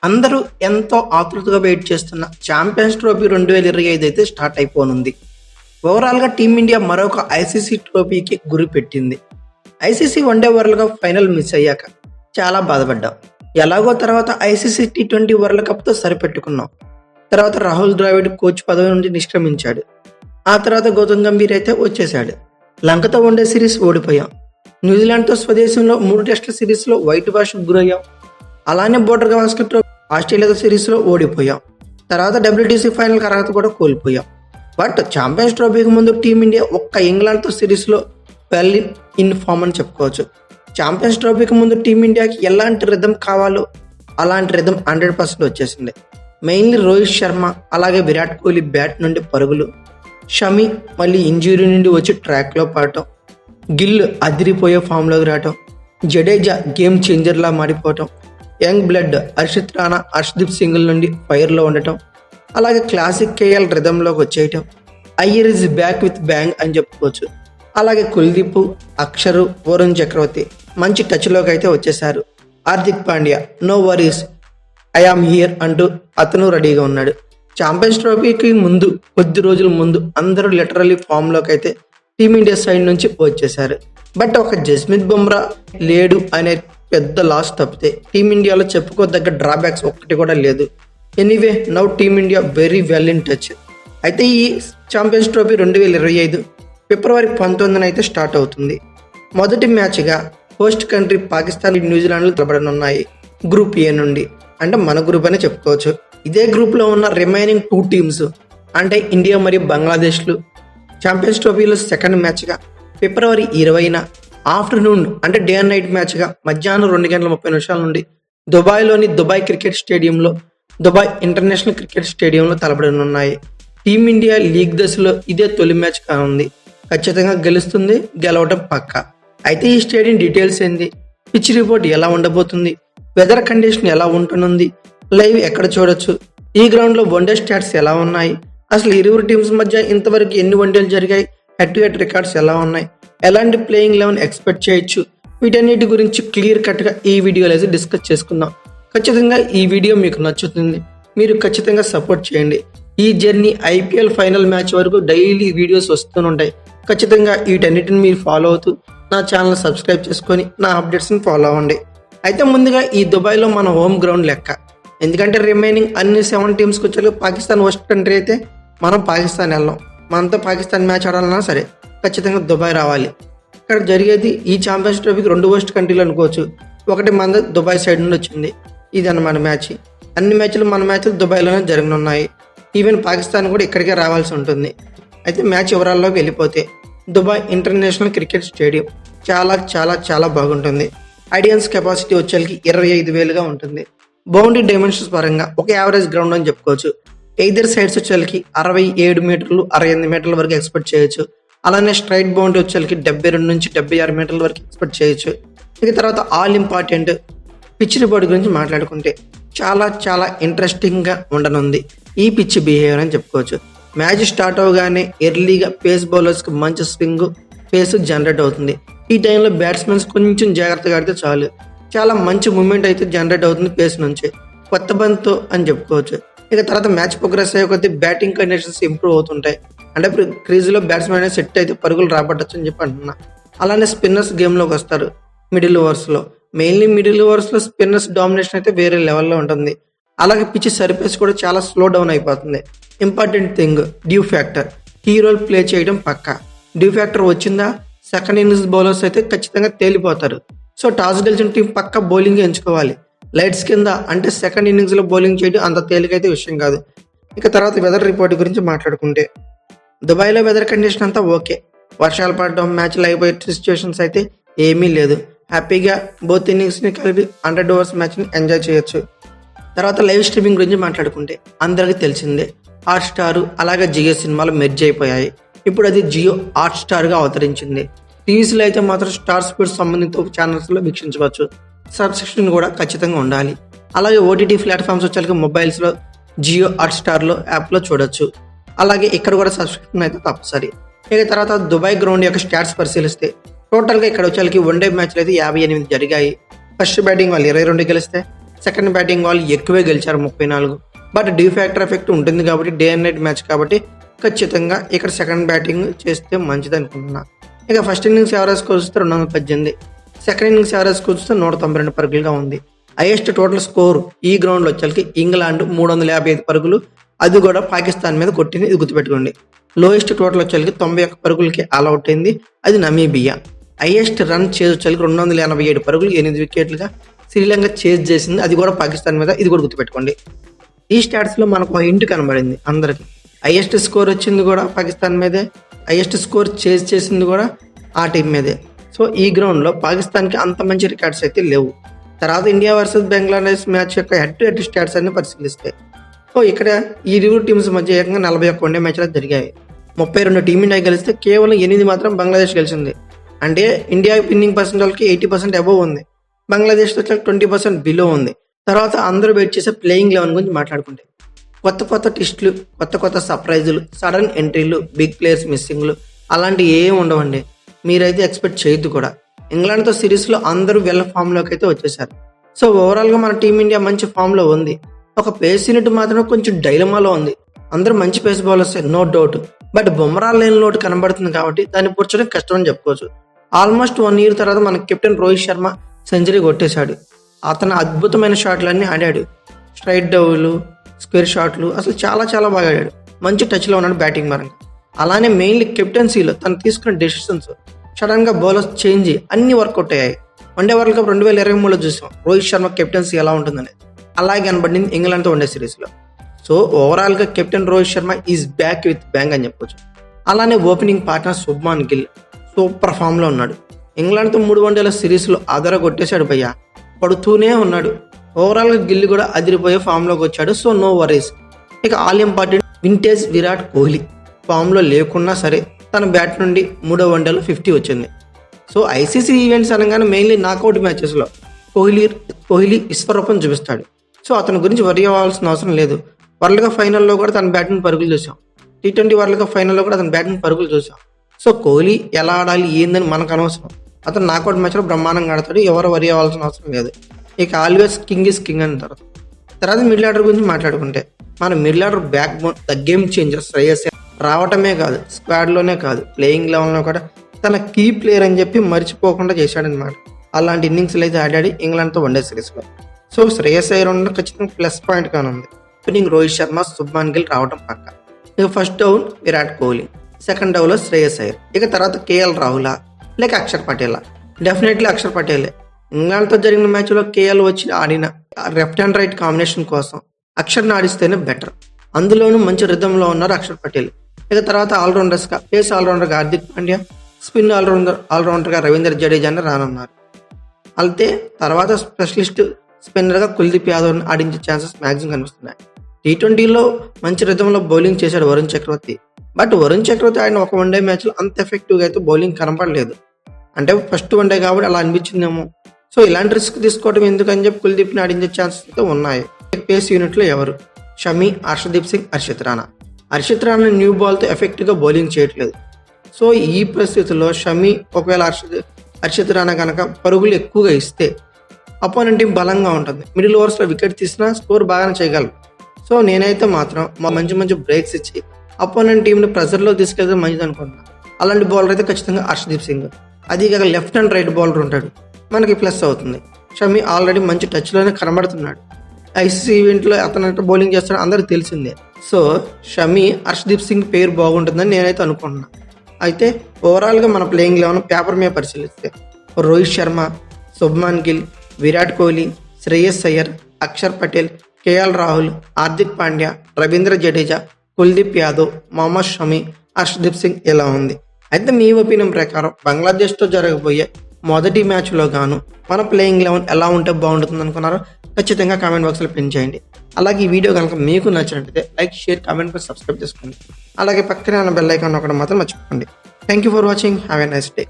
అందరూ ఎంతో ఆతృతగా వెయిట్ చేస్తున్న ఛాంపియన్స్ ట్రోఫీ 2025 అయితే స్టార్ట్ అయిపోనుంది. ఓవరాల్గా టీమిండియా మరొక ఐసీసీ ట్రోఫీకి గురి పెట్టింది. ICC one day world cup final miss అయ్యాక చాలా బాధపడ్డాం. ఎలాగో తర్వాత ఐసీసీ T20 వరల్డ్ కప్తో సరిపెట్టుకున్నాం. తర్వాత రాహుల్ ద్రావిడ్ కోచ్ పదవి నుండి నిష్క్రమించాడు. ఆ తర్వాత గౌతమ్ గంభీర్ అయితే వచ్చేశాడు. లంకతో వన్డే సిరీస్ ఓడిపోయాం. న్యూజిలాండ్తో స్వదేశంలో 3 టెస్టుల సిరీస్లో వైట్ వాష్కు గురయ్యాం. అలానే బోర్డర్ గవాస్కర్ ట్రోఫీ ఆస్ట్రేలియాతో సిరీస్లో ఓడిపోయాం. తర్వాత WTC ఫైనల్ అర్హత కూడా కోల్పోయాం. బట్ ఛాంపియన్స్ ట్రోఫీకి ముందు టీమిండియా ఒక్క ఇంగ్లాండ్తో సిరీస్లో వెల్ ఇన్ ఫామ్ అని చెప్పుకోవచ్చు. ఛాంపియన్స్ ట్రోఫీకి ముందు టీమిండియాకి ఎలాంటి రిథం కావాలో అలాంటి రిథం 100% వచ్చేసింది. మెయిన్లీ రోహిత్ శర్మ అలాగే విరాట్ కోహ్లీ బ్యాట్ నుండి పరుగులు, షమి మళ్ళీ ఇంజురీ నుండి వచ్చి ట్రాక్లో పడటం, గిల్ అదిరిపోయే ఫామ్లోకి రావటం, జడేజా గేమ్ చేంజర్లా మారిపోవటం, యంగ్ బ్లడ్ హర్షిత్ రాణా హర్షదీప్ సింగిల్ నుండి ఫైర్లో ఉండటం, అలాగే క్లాసిక్ కేఎల్ రిథంలోకి వచ్చేయటం, Iyer is back with bang అని చెప్పుకోవచ్చు. అలాగే కుల్దీప్, అక్షరు, వరుణ్ చక్రవర్తి మంచి టచ్లోకి అయితే వచ్చేసారు. Hardik Pandya no worries I am here అంటూ అతను రెడీగా ఉన్నాడు. ఛాంపియన్స్ ట్రోఫీకి ముందు కొద్ది రోజుల ముందు అందరూ లిటరల్లీ ఫామ్లోకి అయితే టీమిండియా సైడ్ నుంచి వచ్చేసారు. బట్ ఒక జస్మిత్ బుమ్రా లేడు అనే పెద్ద లాస్ తప్పితే టీమిండియాలో చెప్పుకోదగ్గ డ్రాబ్యాక్స్ ఒక్కటి కూడా లేదు. Anyway now team India very well in touch. అయితే ఈ ఛాంపియన్స్ ట్రోఫీ 2025 ఫిబ్రవరి 19న అయితే స్టార్ట్ అవుతుంది. మొదటి మ్యాచ్గా హోస్ట్ కంట్రీ పాకిస్తాన్, న్యూజిలాండ్లు తలపడనున్నాయి. గ్రూప్ ఏ నుండి, అంటే మన గ్రూప్ అనే చెప్పుకోవచ్చు. ఇదే గ్రూప్లో ఉన్న రిమైనింగ్ 2 టీమ్స్ అంటే ఇండియా మరియు బంగ్లాదేశ్లు ఛాంపియన్స్ ట్రోఫీలో సెకండ్ మ్యాచ్గా ఫిబ్రవరి 20న ఆఫ్టర్నూన్ అంటే డే అండ్ నైట్ మ్యాచ్గా మధ్యాహ్నం 2:30 నుండి దుబాయ్లోని దుబాయ్ క్రికెట్ స్టేడియంలో, దుబాయ్ ఇంటర్నేషనల్ క్రికెట్ స్టేడియంలో తలపడనున్నాయి. టీమిండియా లీగ్ దశలో ఇదే తొలి మ్యాచ్ కానుంది. ఖచ్చితంగా గెలుస్తుంది, గెలవటం పక్కా. అయితే ఈ స్టేడియం డీటెయిల్స్ ఏంది, పిచ్ రిపోర్ట్ ఎలా ఉండబోతుంది, వెదర్ కండిషన్ ఎలా ఉంటున్నది, లైవ్ ఎక్కడ చూడొచ్చు, ఈ గ్రౌండ్లో వన్డే స్టాట్స్ ఎలా ఉన్నాయి, అసలు ఇరువురు టీమ్స్ మధ్య ఇంతవరకు ఎన్ని వన్డేలు జరిగాయి, హెడ్ టు హెడ్ రికార్డ్స్ ఎలా ఉన్నాయి, ఎలాంటి ప్లేయింగ్ 11 ఎక్స్పెక్ట్ చేయొచ్చు, వీటన్నిటి గురించి క్లియర్ కట్గా ఈ వీడియోలో అయితే డిస్కస్ చేసుకుందాం. ఖచ్చితంగా ఈ వీడియో మీకు నచ్చుతుంది. మీరు ఖచ్చితంగా సపోర్ట్ చేయండి. ఈ జర్నీ IPL ఫైనల్ మ్యాచ్ వరకు డైలీ వీడియోస్ వస్తూనే ఖచ్చితంగా వీటన్నిటిని మీరు ఫాలో అవుతూ నా ఛానల్ సబ్స్క్రైబ్ చేసుకొని నా అప్డేట్స్ని ఫాలో అవ్వండి. అయితే ముందుగా ఈ దుబాయ్లో మన హోమ్ గ్రౌండ్ లెక్క. ఎందుకంటే రిమైనింగ్ అన్ని 7 టీమ్స్కి వచ్చాక పాకిస్తాన్ హోస్ట్ కంట్రీ అయితే మనం పాకిస్తాన్ వెళ్ళాం. మనతో పాకిస్తాన్ మ్యాచ్ ఆడాలన్నా సరే ఖచ్చితంగా దుబాయ్ రావాలి. ఇక్కడ జరిగేది ఈ ఛాంపియన్స్ ట్రోఫీకి 2 హోస్ట్ కంట్రీలు అనుకోవచ్చు. ఒకటి మన దుబాయ్ సైడ్ నుండి వచ్చింది. ఇది అన్నమాట మ్యాచ్. అన్ని మ్యాచ్లు మన మ్యాచ్లు దుబాయ్లోనే జరగనున్నాయి. ఈవెన్ పాకిస్తాన్ కూడా ఇక్కడికే రావాల్సి ఉంటుంది. అయితే మ్యాచ్ వివరాల్లోకి వెళ్ళిపోతే దుబాయ్ ఇంటర్నేషనల్ క్రికెట్ స్టేడియం చాలా చాలా చాలా బాగుంటుంది. ఆడియన్స్ కెపాసిటీ వచ్చేకి 25,000గా ఉంటుంది. బౌండరీ డైమెన్షన్స్ పరంగా ఒక యావరేజ్ గ్రౌండ్ అని చెప్పుకోవచ్చు. ఎయిదర్ సైడ్స్ వచ్చేకి 67 మీటర్లు 68 మీటర్ల వరకు ఎక్స్పెక్ట్ చేయొచ్చు. అలానే స్ట్రైట్ బౌండరీ వచ్చేకి 72 నుంచి 76 మీటర్ల వరకు ఎక్స్పెక్ట్ చేయొచ్చు. ఇక తర్వాత ఆల్ ఇంపార్టెంట్ పిచ్ రిపోర్ట్ గురించి మాట్లాడుకుంటే చాలా చాలా ఇంట్రెస్టింగ్గా ఉండనుంది ఈ పిచ్ బిహేవియర్ అని చెప్పుకోవచ్చు. మ్యాచ్ స్టార్ట్ అవగానే ఎర్లీగా పేస్ బౌలర్స్కి మంచి స్వింగ్ పేస్ జనరేట్ అవుతుంది. ఈ టైంలో బ్యాట్స్మెన్స్ కొంచెం జాగ్రత్తగా ఆడితే చాలు, చాలా మంచి మూమెంట్ అయితే జనరేట్ అవుతుంది పేస్ నుంచి, కొత్త బంతితో అని చెప్పుకోవచ్చు. ఇక తర్వాత మ్యాచ్ ప్రోగ్రెస్ అయ్యే కొద్దీ బ్యాటింగ్ కండిషన్స్ ఇంప్రూవ్ అవుతుంటాయి. అంటే ఇప్పుడు క్రీజ్లో బ్యాట్స్మెన్ అనేది సెట్ అయితే పరుగులు రాబట్టచ్చు అని చెప్పి అంటున్నా. అలానే స్పిన్నర్స్ గేమ్లోకి వస్తారు మిడిల్ ఓవర్స్లో. మెయిన్లీ మిడిల్ ఓవర్స్లో స్పిన్నర్స్ డామినేషన్ అయితే వేరే లెవెల్లో ఉంటుంది. అలాగే పిచ్ సర్ఫేస్ కూడా చాలా స్లో డౌన్ అయిపోతుంది. Important thing dew factor key role play చేయడం పక్కా. డ్యూ ఫ్యాక్టర్ వచ్చిందా సెకండ్ ఇన్నింగ్స్ బౌలర్స్ అయితే ఖచ్చితంగా తేలిపోతారు. సో టాస్ గెలిచిన టీం పక్కా బౌలింగ్ ఎంచుకోవాలి. లైట్స్ కింద అంటే సెకండ్ ఇన్నింగ్స్లో బౌలింగ్ చేయడం అంత తేలికైతే విషయం కాదు. ఇక తర్వాత వెదర్ రిపోర్ట్ గురించి మాట్లాడుకుంటే దుబాయ్లో వెదర్ కండిషన్ అంతా ఓకే. వర్షాలు పడడం, మ్యాచ్లు అయిపోయే సిచ్యువేషన్స్ అయితే ఏమీ లేదు. హ్యాపీగా బోత్ ఇన్నింగ్స్ని కలిపి 100 ఓవర్స్ మ్యాచ్ని ఎంజాయ్ చేయొచ్చు. తర్వాత లైవ్ స్ట్రీమింగ్ గురించి మాట్లాడుకుంటే అందరికీ తెలిసిందే హాట్స్టార్ అలాగే జియో సినిమాలు మెర్జ్ అయిపోయాయి. ఇప్పుడు అది జియో హాట్స్టార్గా అవతరించింది. టీవీస్లో అయితే మాత్రం స్టార్ స్పోర్ట్స్ సంబంధిత ఛానల్స్లో వీక్షించవచ్చు. సబ్స్క్రిప్షన్ కూడా ఖచ్చితంగా ఉండాలి. అలాగే OTT ప్లాట్ఫామ్స్ వచ్చేసరికి మొబైల్స్లో జియో హాట్స్టార్లో యాప్లో చూడొచ్చు. అలాగే ఇక్కడ కూడా సబ్స్క్రిప్షన్ అయితే తప్పనిసరి. ఇక తర్వాత దుబాయ్ గ్రౌండ్ యొక్క స్టాట్స్ పరిశీలిస్తే టోటల్గా ఇక్కడ వచ్చేసరికి వన్డే మ్యాచ్లు అయితే 58 జరిగాయి. ఫస్ట్ బ్యాటింగ్ వాళ్ళు 22 గెలిస్తే సెకండ్ బ్యాటింగ్ వాళ్ళు ఎక్కువే గెలిచారు 34. బట్ డీ ఫ్యాక్టర్ ఎఫెక్ట్ ఉంటుంది కాబట్టి డే అండ్ నైట్ మ్యాచ్ కాబట్టి ఖచ్చితంగా ఇక్కడ సెకండ్ బ్యాటింగ్ చేస్తే మంచిది అనుకుంటున్నా. ఇక ఫస్ట్ ఇన్నింగ్స్ యావరేజ్ స్కోర్ చూస్తే 218, సెకండ్ ఇన్నింగ్స్ యావరేజ్ స్కోర్ చూస్తే 192 పరుగులుగా ఉంది. హైయెస్ట్ టోటల్ స్కోర్ ఈ గ్రౌండ్లో వచ్చేసరికి ఇంగ్లాండ్ 355 పరుగులు, అది కూడా పాకిస్తాన్ మీద కొట్టింది, ఇది గుర్తుపెట్టుకోండి. లోయెస్ట్ టోటల్ వచ్చేసరికి 91 పరుగులకి ఆల్అవుట్ అయింది, అది నమీబియా. హైయెస్ట్ రన్ చేజ్ వచ్చేసరికి 287 పరుగులు, 8 వికెట్లుగా శ్రీలంక చేజ్ చేసింది, అది కూడా పాకిస్తాన్ మీద, ఇది కూడా గుర్తుపెట్టుకోండి. ఈ స్టాట్స్లో మనకు ఒక ఇంటి కనబడింది అందరికి. హైయెస్ట్ స్కోర్ వచ్చింది కూడా పాకిస్తాన్ మీదే, హైయెస్ట్ స్కోర్ చేజ్ చేసింది కూడా ఆ టీం మీదే. సో ఈ గ్రౌండ్లో పాకిస్తాన్కి అంత మంచి రికార్డ్స్ అయితే లేవు. తర్వాత ఇండియా వర్సెస్ బంగ్లాదేశ్ మ్యాచ్ యొక్క హెడ్ టు హెడ్ స్టాట్స్ అన్ని పరిశీలిస్తే సో ఇక్కడ ఈ ఇరు టీమ్స్ మధ్య ఏకంగా 41 వన్డే మ్యాచ్లు జరిగాయి. 32 టీమిండియా గెలిస్తే కేవలం 8 మాత్రం బంగ్లాదేశ్ గెలిచింది. అంటే ఇండియా విన్నింగ్ పర్సెంటేజ్కి 80% అబోవ్ ఉంది, బంగ్లాదేశ్ వచ్చి 20% బిలో ఉంది. తర్వాత అందరూ వెయిట్ చేసే ప్లేయింగ్ 11 గురించి మాట్లాడుకుంటే కొత్త ట్విస్టులు, కొత్త సర్ప్రైజులు, సడన్ ఎంట్రీలు, బిగ్ ప్లేయర్స్ మిస్సింగ్లు అలాంటివి ఏం ఉండవండి. మీరైతే ఎక్స్పెక్ట్ చేయొద్దు కూడా. ఇంగ్లాండ్తో సిరీస్లో అందరూ వీళ్ళ ఫామ్లోకి అయితే వచ్చేసారు. సో ఓవరాల్గా మన టీమిండియా మంచి ఫామ్లో ఉంది. ఒక పేస్ యూనిట్ మాత్రం కొంచెం డైలమాలో ఉంది. అందరూ మంచి pace bowlers no doubt, but Bumrah లేని లోటు కనబడుతుంది కాబట్టి దాన్ని పూడ్చడం కష్టం అని చెప్పుకోవచ్చు. ఆల్మోస్ట్ 1 year తర్వాత మన కెప్టెన్ రోహిత్ శర్మ సెంచరీ కొట్టేశాడు. అతను అద్భుతమైన షాట్లన్నీ ఆడాడు, స్ట్రైట్ డౌలు, స్క్వేర్ షాట్లు, అసలు చాలా బాగా ఆడాడు. మంచి టచ్లో ఉన్నాడు బ్యాటింగ్ పరంగా. అలానే మెయిన్లీ కెప్టెన్సీలో తను తీసుకున్న డెసిషన్స్, సడన్గా బౌలర్స్ చేంజ్ అన్ని వర్కౌట్ అయ్యాయి. వన్డే వరల్డ్ కప్ 2023లో చూసాం రోహిత్ శర్మ కెప్టెన్సీ ఎలా ఉంటుందనేది, అలాగే కనబడింది ఇంగ్లాండ్తో వన్డే సిరీస్లో. సో ఓవరాల్గా captain Rohit Sharma is back with bang అని చెప్పొచ్చు. అలానే opening partner Shubman Gill super ఫామ్లో ఉన్నాడు. ఇంగ్లాండ్తో 3 వన్డేల సిరీస్లో ఆధార కొట్టేశాడు భయ్యా, పడుతూనే ఉన్నాడు. ఓవరాల్గా గిల్ కూడా అదిరిపోయే ఫామ్లోకి వచ్చాడు. So no worries. ఇక all important vintage Virat Kohli ఫామ్లో లేకున్నా సరే తన బ్యాట్ నుండి 3వ వన్డేలో 50 వచ్చింది. సో ఐసీసీ ఈవెంట్స్ అనగానే మెయిన్లీ నాకౌట్ మ్యాచెస్లో కోహ్లీ విశ్వరూపం చూపిస్తాడు. సో అతని గురించి వరి అవ్వాల్సిన అవసరం లేదు. వరల్డ్ కప్ ఫైనల్లో కూడా తన బ్యాటింగ్ పరుగులు చూసాం, T20 వరల్డ్ కప్ ఫైనల్లో కూడా అతని బ్యాటింగ్ పరుగులు చూసాం. సో కోహ్లీ ఎలా ఆడాలి ఏందని మనకు అనవసరం, అతను నాకౌట్ మ్యాచ్లో బ్రహ్మాండంగా ఆడతాడు, ఎవరు వరి అవ్వాల్సిన అవసరం లేదు. ఇక ఆల్వేస్ కింగ్ ఇస్ కింగ్ అంటారు. తర్వాత మిడిల్ ఆర్డర్ గురించి మాట్లాడుకుంటే మన middle order back bone the game changer Shreyas రావటమే కాదు, స్క్వాడ్లోనే కాదు ప్లేయింగ్ లెవెల్లో కూడా తన కీ ప్లేయర్ అని చెప్పి మర్చిపోకుండా చేశాడనమాట. అలాంటి ఇన్నింగ్స్లు అయితే ఆడాడు ఇంగ్లాండ్తో వన్డే సిరీస్లో. సో శ్రేయస్ అయ్యర్ ఉండడం ఖచ్చితంగా ప్లస్ పాయింట్ గానే ఉంది. ఓపెనింగ్ రోహిత్ శర్మ, శుభ్మాన్ గిల్ రావడం పక్క. ఇక first down Virat Kohli, second డౌన్లో శ్రేయస్ అయ్యర్, ఇక తర్వాత కేఎల్ రాహులా లేక అక్షర్ పటేలా. డెఫినెట్లీ అక్షర్ పటేలే. ఇంగ్లాండ్తో జరిగిన మ్యాచ్లో కేఎల్ వచ్చి ఆడిన లెఫ్ట్ అండ్ రైట్ కాంబినేషన్ కోసం అక్షర్ని ఆడిస్తేనే బెటర్. అందులోనూ మంచి రిథంలో ఉన్నారు అక్షర్ పటేల్. ఇక తర్వాత ఆల్రౌండర్స్గా పేస్ ఆల్రౌండర్గా హార్దిక్ పాండ్యా, స్పిన్ ఆల్రౌండర్గా రవీంద్ర జడేజాని రానున్నారు. అయితే తర్వాత స్పెషలిస్ట్ స్పిన్నర్గా కుల్దీప్ యాదవ్ని ఆడించే ఛాన్సెస్ మ్యాక్సిమం కనిపిస్తున్నాయి. T20లో మంచి రిథంలో బౌలింగ్ చేశాడు వరుణ్ చక్రవర్తి. బట్ వరుణ్ చక్రవర్తి ఆడిన ఒక వన్డే మ్యాచ్లో అంత ఎఫెక్టివ్గా అయితే బౌలింగ్ కనపడలేదు. అంటే ఫస్ట్ వన్డే కాబట్టి అలా అనిపించిందేమో. సో ఇలాంటి రిస్క్ తీసుకోవడం ఎందుకని చెప్పి కుల్దీప్ని ఆడించే ఛాన్సెస్ అయితే ఉన్నాయి. పేస్ యూనిట్లో ఎవరు? షమి, హర్షదీప్ సింగ్, హర్షిత్ రాణా న్యూ బాల్తో ఎఫెక్టివ్గా బౌలింగ్ చేయట్లేదు. సో ఈ పరిస్థితుల్లో షమి ఒకవేళ హర్షిత్ రాణా కనుక పరుగులు ఎక్కువగా ఇస్తే అపోనెంట్ టీం బలంగా ఉంటుంది. మిడిల్ ఓవర్స్లో వికెట్ తీసినా స్కోర్ బాగానే చేయగలరు. సో నేనైతే మాత్రం మంచి బ్రేక్స్ ఇచ్చి అపోనెంట్ టీంని ప్రెజర్లో తీసుకెళ్తే మంచిది అనుకుంటున్నాను. అలాంటి బౌలర్ అయితే ఖచ్చితంగా హర్షదీప్ సింగ్. అది కాక లెఫ్ట్ అండ్ రైట్ బౌలర్ ఉంటాడు, మనకి ప్లస్ అవుతుంది. షమి ఆల్రెడీ మంచి టచ్లోనే కనబడుతున్నాడు. ఐసీసీ ఈవెంట్లో అతను బౌలింగ్ చేస్తాడు అందరికి తెలిసిందే. సో షమి, హర్షదీప్ సింగ్ పేరు బాగుంటుందని నేనైతే అనుకుంటున్నాను. అయితే ఓవరాల్గా మన ప్లేయింగ్ లెవెన్ పేపర్ మీద పరిశీలిస్తే రోహిత్ శర్మ, శుభ్మాన్ గిల్, విరాట్ కోహ్లీ, శ్రేయస్ అయ్యర్, అక్షర్ పటేల్, కేఎల్ రాహుల్, హార్దిక్ పాండ్యా, రవీంద్ర జడేజా, కుల్దీప్ యాదవ్, మొహమ్మద్ షమి, హర్షదీప్ సింగ్ ఇలా ఉంది. అయితే మీ ఒపీనియన్ ప్రకారం బంగ్లాదేశ్తో జరగబోయే మొదటి మ్యాచ్లో గాను మన ప్లేయింగ్ లెవెన్ ఎలా ఉంటే బాగుంటుంది అనుకున్నారో ఖచ్చితంగా కామెంట్ బాక్స్లో పిన్ చేయండి. అలాగే ఈ వీడియో కనుక మీకు నచ్చినట్లయితే లైక్, షేర్, కామెంట్, సబ్స్క్రైబ్ చేసుకోండి. అలాగే పక్కనే ఉన్న బెల్ ఐకాన్ ఒకటి మాత్రం మర్చిపోకండి. Thank you for watching. Have a nice day.